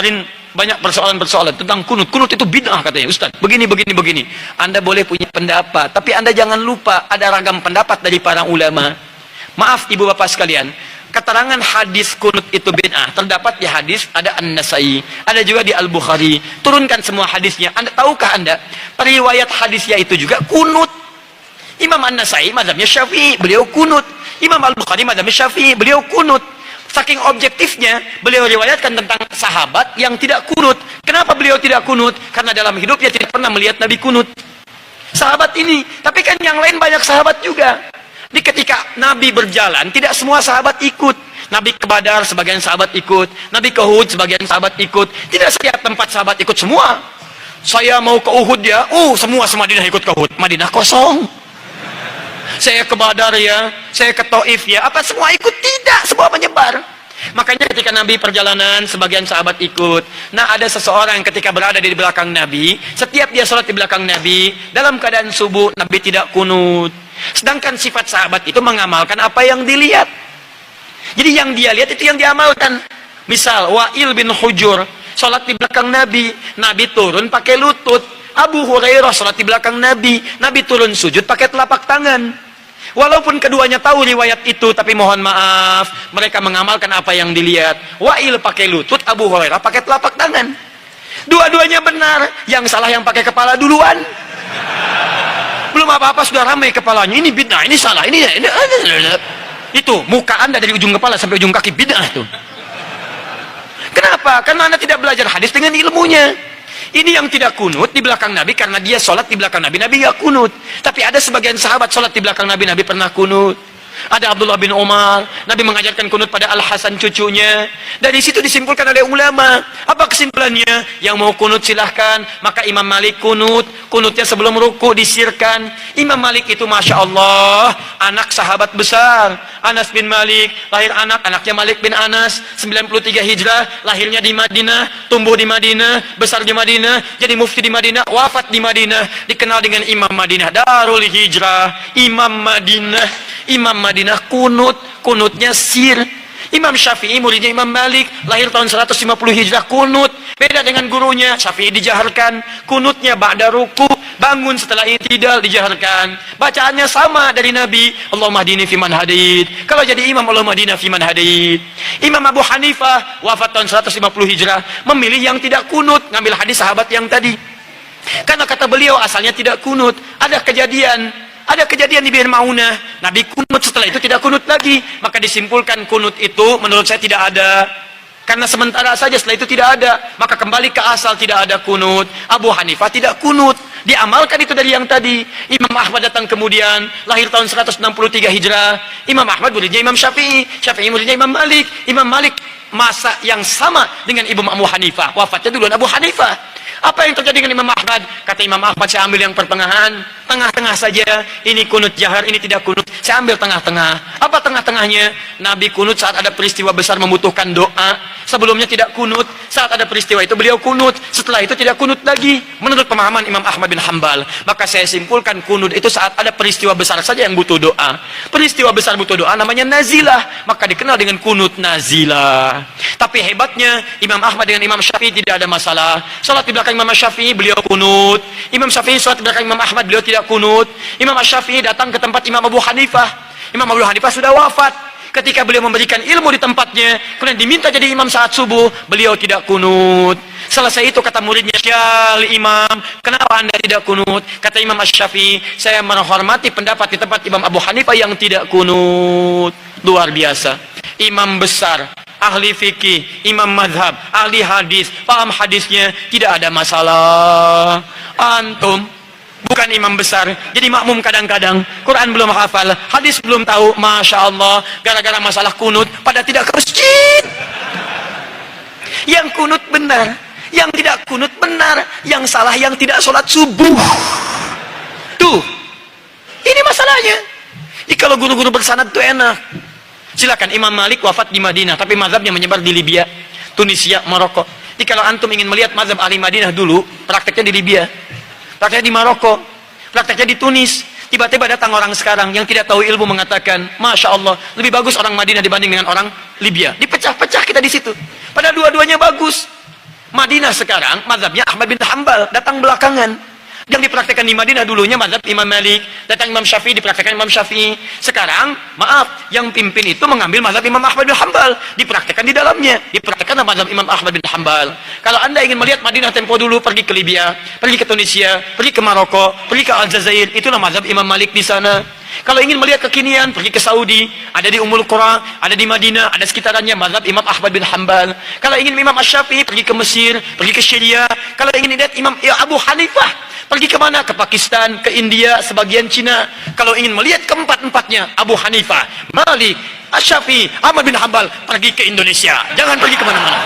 kemarin banyak persoalan-persoalan tentang kunut. Kunut itu bid'ah katanya, Ustaz. Begini. Anda boleh punya pendapat, tapi Anda jangan lupa ada ragam pendapat dari para ulama. Maaf ibu bapak sekalian, keterangan hadis kunut itu bid'ah terdapat di hadis ada An-Nasai, ada juga di Al-Bukhari. Turunkan semua hadisnya. Tahukah Anda periwayat hadisnya itu juga kunut? Imam An-Nasai mazhabnya Syafi'i, beliau kunut. Imam Al-Bukhari mazhabnya Syafi'i, beliau kunut. Saking objektifnya, beliau riwayatkan tentang sahabat yang tidak kunut. Kenapa beliau tidak kunut? Karena dalam hidupnya tidak pernah melihat Nabi kunut. Sahabat ini, tapi kan yang lain banyak sahabat juga. Di ketika Nabi berjalan, tidak semua sahabat ikut. Nabi ke Badar, sebagian sahabat ikut. Nabi ke Uhud, sebagian sahabat ikut. Tidak setiap tempat sahabat ikut semua. Saya mau ke Uhud ya, semua Madinah ikut ke Uhud. Madinah kosong. Saya ke Badar ya, saya ke Taif ya, apa semua ikut? Tidak, semua menyebar. Makanya ketika Nabi perjalanan, sebagian sahabat ikut. Nah, ada seseorang ketika berada di belakang Nabi, setiap dia sholat di belakang Nabi, dalam keadaan subuh, Nabi tidak kunut. Sedangkan sifat sahabat itu mengamalkan apa yang dilihat. Jadi yang dia lihat itu yang diamalkan. Misal, Wa'il bin Hujur, sholat di belakang Nabi, Nabi turun pakai lutut. Abu Hurairah sholat di belakang Nabi, Nabi turun sujud pakai telapak tangan. Walaupun keduanya tahu riwayat itu, tapi mohon maaf, mereka mengamalkan apa yang dilihat. Wa'il pakai lutut, Abu Hurairah pakai telapak tangan. Dua-duanya benar, yang salah yang pakai kepala duluan. Belum apa-apa sudah ramai kepalanya, ini bid'ah, ini salah, ini. Itu, muka Anda dari ujung kepala sampai ujung kaki bid'ah tuh. Kenapa? Karena Anda tidak belajar hadis dengan ilmunya. Ini yang tidak kunut di belakang Nabi karena dia sholat di belakang Nabi, Nabi gak kunut. Tapi ada sebagian sahabat sholat di belakang Nabi, Nabi pernah kunut. Ada Abdullah bin Umar, Nabi mengajarkan kunut pada Al-Hasan cucunya. Dari situ disimpulkan oleh ulama. Apa kesimpulannya? Yang mau kunut silahkan. Maka Imam Malik kunut, kunutnya sebelum ruku disirkan. Imam Malik itu Masya Allah, anak sahabat besar. Anas bin Malik, lahir anaknya Malik bin Anas, 93 Hijrah, lahirnya di Madinah, tumbuh di Madinah, besar di Madinah, jadi mufti di Madinah, wafat di Madinah, dikenal dengan Imam Madinah, Darul Hijrah, Imam Madinah kunutnya sir. Imam Syafi'i muridnya Imam Malik, lahir tahun 150 Hijrah, kunut. Beda dengan gurunya, Syafi'i dijaharkan, kunutnya ba'da ruku, bangun setelah i'tidal dijaharkan. Bacaannya sama dari Nabi, Allahumma hdini fiman hadid. Kalau jadi imam, Allahumma hdina fiman hadid. Imam Abu Hanifah wafat tahun 150 Hijrah, memilih yang tidak kunut, ngambil hadis sahabat yang tadi. Karena kata beliau asalnya tidak kunut. Ada kejadian di Bir Maunah, Nabi kunut, setelah itu tidak kunut lagi. Maka disimpulkan kunut itu menurut saya tidak ada. Karena sementara saja, setelah itu tidak ada. Maka kembali ke asal, tidak ada kunut. Abu Hanifah tidak kunut, diamalkan itu dari yang tadi. Imam Ahmad datang kemudian, lahir tahun 163 Hijrah. Imam Ahmad muridnya Imam Syafi'i, Syafi'i muridnya Imam Malik. Imam Malik masa yang sama dengan Imam Abu Hanifah, wafatnya duluan Abu Hanifah. Apa yang terjadi dengan Imam Ahmad? Kata Imam Ahmad, saya ambil yang pertengahan, tengah-tengah saja. Ini kunut jahar, ini tidak kunut. Saya ambil tengah-tengah. Apa tengah-tengahnya? Nabi kunut saat ada peristiwa besar membutuhkan doa. Sebelumnya tidak kunut. Saat ada peristiwa itu beliau kunut. Setelah itu tidak kunut lagi. Menurut pemahaman Imam Ahmad bin Hanbal. Maka saya simpulkan kunut itu saat ada peristiwa besar saja yang butuh doa. Peristiwa besar butuh doa namanya nazilah. Maka dikenal dengan kunut nazilah. Tapi hebatnya Imam Ahmad dengan Imam Syafi'i tidak ada masalah. Salat di belakang Imam Syafi'i beliau kunut. Imam Syafi'i salat di belakang Imam Ahmad beliau tidak kunut. Imam Syafi'i datang ke tempat Imam Abu Hanifah. Imam Abu Hanifah sudah wafat. Ketika beliau memberikan ilmu di tempatnya, kemudian diminta jadi imam saat subuh, beliau tidak kunut. Selesai itu kata muridnya, "Syal Imam, kenapa Anda tidak kunut?" Kata Imam Syafi'i, "Saya menghormati pendapat di tempat Imam Abu Hanifah yang tidak kunut." Luar biasa. Imam besar, ahli fikih, imam madhab, ahli hadis, paham hadisnya, tidak ada masalah. Antum bukan imam besar, jadi makmum kadang-kadang, Quran belum hafal, hadis belum tahu, Masya Allah, gara-gara masalah kunut, pada tidak ke masjid. Yang kunut benar, yang tidak kunut benar, yang salah yang tidak sholat subuh. Tuh, ini masalahnya. Jadi kalau guru-guru bersanad itu enak. Silakan, Imam Malik wafat di Madinah, tapi mazhabnya menyebar di Libya, Tunisia, Maroko. Jadi kalau antum ingin melihat mazhab ahli Madinah dulu, prakteknya di Libya, prakteknya di Maroko, prakteknya di Tunis. Tiba-tiba datang orang sekarang yang tidak tahu ilmu mengatakan, Masya Allah, lebih bagus orang Madinah dibanding dengan orang Libya. Dipecah-pecah kita di situ. Padahal dua-duanya bagus. Madinah sekarang mazhabnya Ahmad bin Hanbal, datang belakangan. Yang dipraktekkan di Madinah dulunya mazhab Imam Malik, datang Imam Syafi'i dipraktekkan Imam Syafi'i. Sekarang, maaf, yang pimpin itu mengambil mazhab Imam Ahmad bin Hanbal, dipraktekkan di dalamnya, dipraktekkan mazhab Imam Ahmad bin Hanbal. Kalau Anda ingin melihat Madinah tempo dulu, pergi ke Libya, pergi ke Tunisia, pergi ke Maroko, pergi ke Aljazair, itulah mazhab Imam Malik di sana. Kalau ingin melihat kekinian, pergi ke Saudi, ada di Ummul Qura, ada di Madinah, ada sekitarannya mazhab Imam Ahmad bin Hanbal. Kalau ingin Imam Asy-Syafi'i, pergi ke Mesir, pergi ke Syria. Kalau ingin lihat Imam Abu Hanifah, pergi ke mana? Ke Pakistan, ke India, sebagian Cina. Kalau ingin melihat keempat-empatnya, Abu Hanifah, Malik, Asy-Syafi'i, Ahmad bin Hanbal, pergi ke Indonesia. Jangan pergi kemana-mana.